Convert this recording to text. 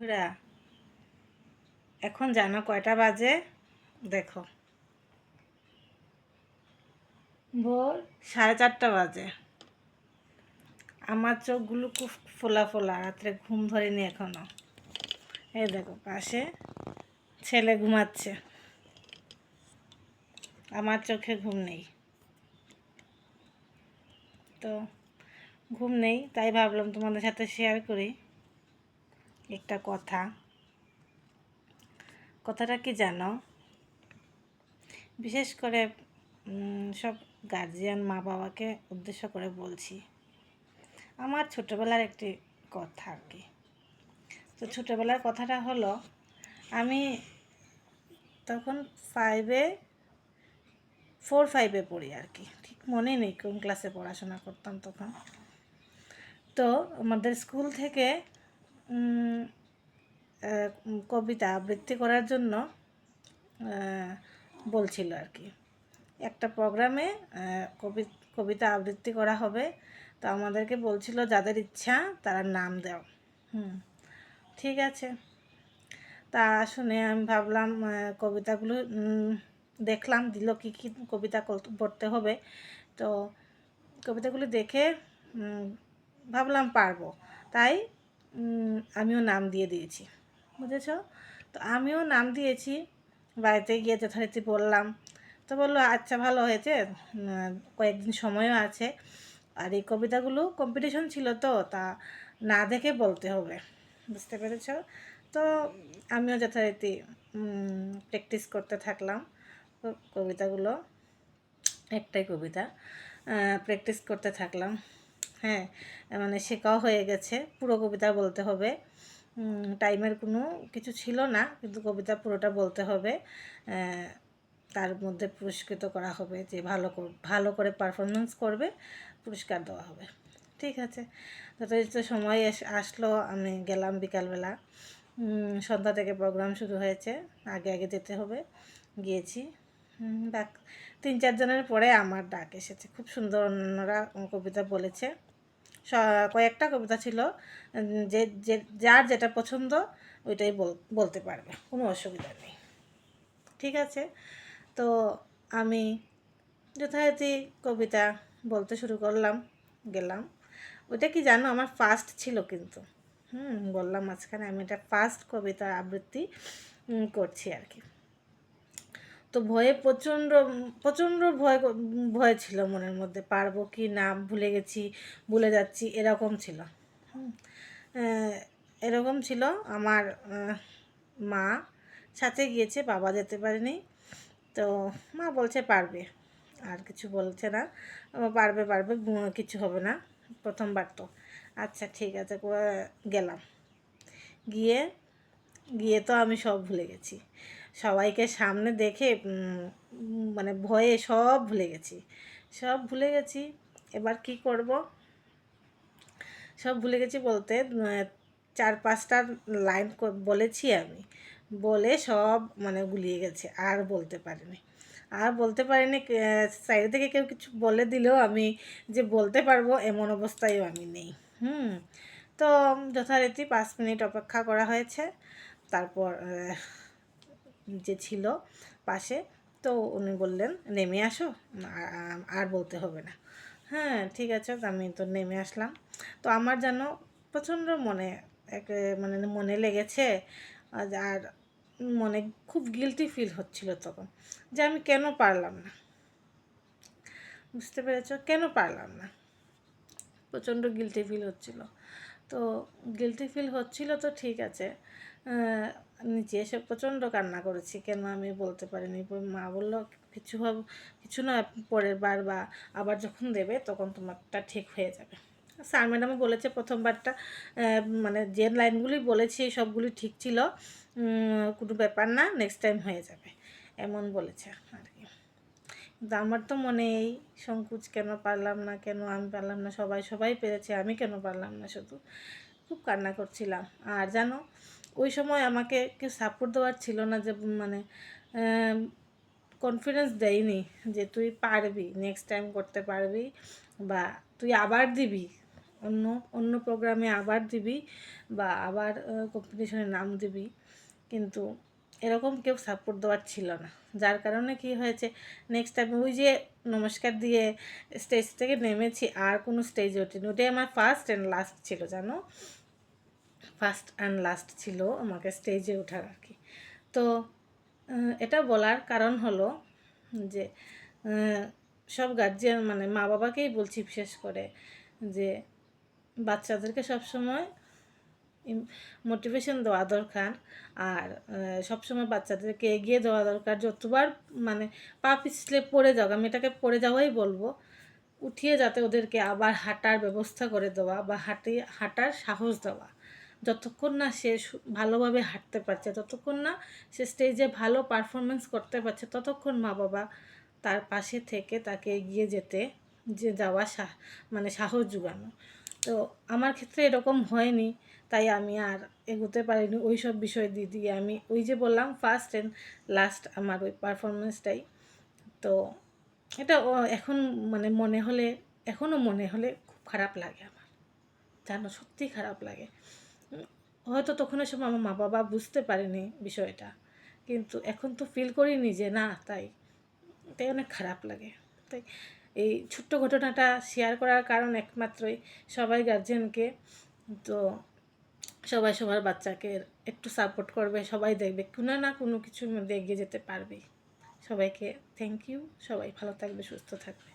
বন্ধুরা, এখন জানো কয়টা বাজে? দেখো, ভোর 4:30 বাজে। আমার চোখগুলো খুব ফোলা ফোলা, রাত্রে ঘুম ধরেনি এখনো। এই দেখো, পাশে ছেলে ঘুমাচ্ছে, আমার চোখে ঘুম নেই। তো ঘুম নেই, তাই ভাবলাম তোমাদের সাথে শেয়ার করি একটা কথা। কথাটা কি জানো? বিশেষ করে সব গার্জিয়ান মা বাবাকে উদ্দেশ্য করে বলছি। আমার ছোটোবেলার একটি কথা আর কি। তো ছোটোবেলার কথাটা হলো, আমি তখন 4-5 পড়ি আর কি, ঠিক মনে নেই কোন ক্লাসে পড়াশোনা করতাম তখন। তো আমাদের স্কুল থেকে কবিতা আবৃত্তি করার জন্য বলছিল আর কি। একটা প্রোগ্রামে কবিতা আবৃত্তি করা হবে। তো আমাদেরকে বলছিল যাদের ইচ্ছা তারা নাম দাও। ঠিক আছে। তা শুনে আমি ভাবলাম, কবিতাগুলো দেখলাম, দিল কী কী কবিতা পড়তে হবে। তো কবিতাগুলো দেখে ভাবলাম পারবো, তাই আমিও নাম দিয়ে দিয়েছি, বুঝেছ? তো আমিও নাম দিয়েছি, বাড়িতে গিয়ে যথারীতি বললাম। তো বললো আচ্ছা, ভালো হয়েছে, কয়েকদিন সময়ও আছে। আর এই কবিতাগুলো কম্পিটিশন ছিল, তো তা না দেখে বলতে হবে, বুঝতে পেরেছ? তো আমিও যথারীতি প্র্যাকটিস করতে থাকলাম কবিতাগুলো। একটাই কবিতা প্র্যাকটিস করতে থাকলাম। হ্যাঁ, মানে শেখাও হয়ে গেছে, পুরো কবিতা বলতে হবে। টাইমের কোনো কিছু ছিল না, কিন্তু কবিতা পুরোটা বলতে হবে। তার মধ্যে পুরস্কৃত করা হবে, যে ভালো করে পারফরমেন্স করবে, পুরস্কার দেওয়া হবে। ঠিক আছে। যথাযথ সময় আসলো, আমি গেলাম বিকালবেলা। সন্ধ্যা থেকে প্রোগ্রাম শুরু হয়েছে, আগে আগে যেতে হবে। গিয়েছি, ডাক 3-4 জনের পরে আমার ডাক এসেছে। খুব সুন্দর অন্যরা কবিতা বলেছে। কয়েকটা কবিতা ছিল, যে যার যেটা পছন্দ ওইটাই বলতে পারবে, কোনো অসুবিধা নেই। ঠিক আছে। তো আমি যথারীতি কবিতা বলতে শুরু করলাম, গেলাম। ওইটা কি জানো, আমার ফার্স্ট ছিল কিন্তু। বললাম মাঝখানে, আমি এটা ফার্স্ট কবিতা আবৃত্তি করছি আর কি। তো ভয়ে প্রচণ্ড প্রচণ্ড ভয় ছিল মনের মধ্যে, পারবো কি না, ভুলে গেছি, ভুলে যাচ্ছি, এরকম ছিল। এরকম ছিল। আমার মা সাথে গিয়েছে, বাবা যেতে পারেনি। তো মা বলছে পারবে, আর কিছু বলছে না, পারবে পারবে, কিছু হবে না, প্রথমবার তো। আচ্ছা ঠিক আছে, গেলাম। গিয়ে গিয়ে তো আমি সব ভুলে গেছি, সবাইকে সামনে দেখে মানে ভয়ে সব ভুলে গেছি, সব ভুলে গেছি। এবার কি করব? সব ভুলে গেছি বলতে 4-5টা লাইন বলেছি আমি, বলে সব মানে গুলিয়ে গেছে, আর বলতে পারিনি। সাইড থেকে কেউ কিছু বলে দিলেও আমি যে বলতে পারবো এমন অবস্থায়ও আমি নেই। তো যথারীতি 5 মিনিট অপেক্ষা করা হয়েছে। তারপর যে ছিল পাশে, তো উনি বললেন নেমে আসো, আর বলতে হবে না। হ্যাঁ ঠিক আছে, তো আমি তো নেমে আসলাম। তো আমার যেন প্রচণ্ড মনে এক মানে মনে লেগেছে, আর মনে খুব গিলটি ফিল হচ্ছিল তখন, যে আমি কেন পারলাম না। বুঝতে পেরেছ? কেন পারলাম না, প্রচণ্ড গিলটি ফিল হচ্ছিল। তো গিলটি ফিল হচ্ছিল, তো ঠিক আছে, নিচে এসে প্রচণ্ড কান্না করেছি, কেন আমি বলতে পারিনি। মা বললো কিছু না, পরের বার বা আবার যখন দেবে তখন তোমারটা ঠিক হয়ে যাবে। স্যার ম্যাডামও বলেছে প্রথমবারটা মানে যে লাইনগুলি বলেছি সবগুলি ঠিক ছিল, কোনো ব্যাপার না, নেক্সট টাইম হয়ে যাবে, এমন বলেছে আর কি। কিন্তু আমার তো মনে এই সংকোচ, কেন পারলাম না, কেন আমি পারলাম না, সবাই পেরেছে, আমি কেন পারলাম না। শুধু খুব কান্না করছিলাম। আর জানো, ওই সময় আমাকে কেউ সাপোর্ট দেওয়ার ছিল না, যে মানে কনফিডেন্স দেয়নি যে তুই পারবি, নেক্সট টাইম করতে পারবি, বা তুই আবার দিবি, অন্য অন্য প্রোগ্রামে আবার দিবি বা আবার কম্পিটিশনে নাম দিবি, কিন্তু এরকম কেউ সাপোর্ট দেওয়ার ছিল না। যার কারণে কি হয়েছে, নেক্সট টাইম ওই যে নমস্কার দিয়ে স্টেজ থেকে নেমেছি, আর কোনো স্টেজে ওঠেনি। ওটাই আমার ফার্স্ট অ্যান্ড লাস্ট ছিল, জানো, ফার্স্ট অ্যান্ড লাস্ট ছিল আমাকে স্টেজে ওঠার আর কি। তো এটা বলার কারণ হলো যে সব গার্জিয়ান মানে মা বাবাকেই বলছি বিশেষ করে, যে বাচ্চাদেরকে সবসময় মোটিভেশন দেওয়া দরকার, আর সবসময় বাচ্চাদেরকে এগিয়ে দেওয়া দরকার। যতবার মানে পা পিছলে পড়ে যাও, আমি এটাকে পড়ে যাওয়াই বলবো, উঠিয়ে যাতে ওদেরকে আবার হাঁটার ব্যবস্থা করে দেওয়া বা হাঁটার সাহস দেওয়া। যতক্ষণ না সে ভালোভাবে হাঁটতে পারছে, ততক্ষণ না সে স্টেজে ভালো পারফরমেন্স করতে পারছে, ততক্ষণ মা বাবা তার পাশে থেকে তাকে এগিয়ে যেতে যাওয়া মানে সাহস জোগানো। তো আমার ক্ষেত্রে এরকম হয়নি, তাই আমি আর এগোতে পারিনি ওই সব বিষয় দিয়ে। আমি ওই যে বললাম ফার্স্ট অ্যান্ড লাস্ট আমার ওই পারফরমেন্সটাই। তো এটা এখন মানে মনে হলে, এখনও মনে হলে খুব খারাপ লাগে আমার, জানো, সত্যিই খারাপ লাগে। হয়তো তখন ওই সময় আমার মা বাবা বুঝতে পারেনি বিষয়টা, কিন্তু এখন তো ফিল করি নিজে না, তাই অনেক খারাপ লাগে। তাই এই ছোট্ট ঘটনাটা শেয়ার করার কারণ একমাত্রই সবাই গার্জেনকে, তো সবাই সবার বাচ্চাকে একটু সাপোর্ট করবে, সবাই দেখবে কোনো না কোনো কিছুর মধ্যে এগিয়ে যেতে পারবে। সবাইকে থ্যাংক ইউ, সবাই ভালো থাকবে, সুস্থ থাকবে।